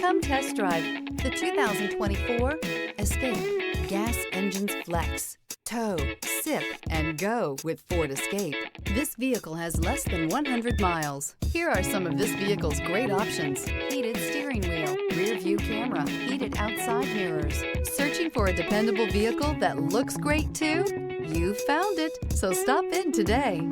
Come test drive the 2024 Escape. Gas engines flex, tow, sip, and go with Ford Escape. This vehicle has less than 100 miles. Here are some of this vehicle's great options: heated steering wheel, rear view camera, heated outside mirrors. Searching for a dependable vehicle that looks great too? You found it, so stop in today.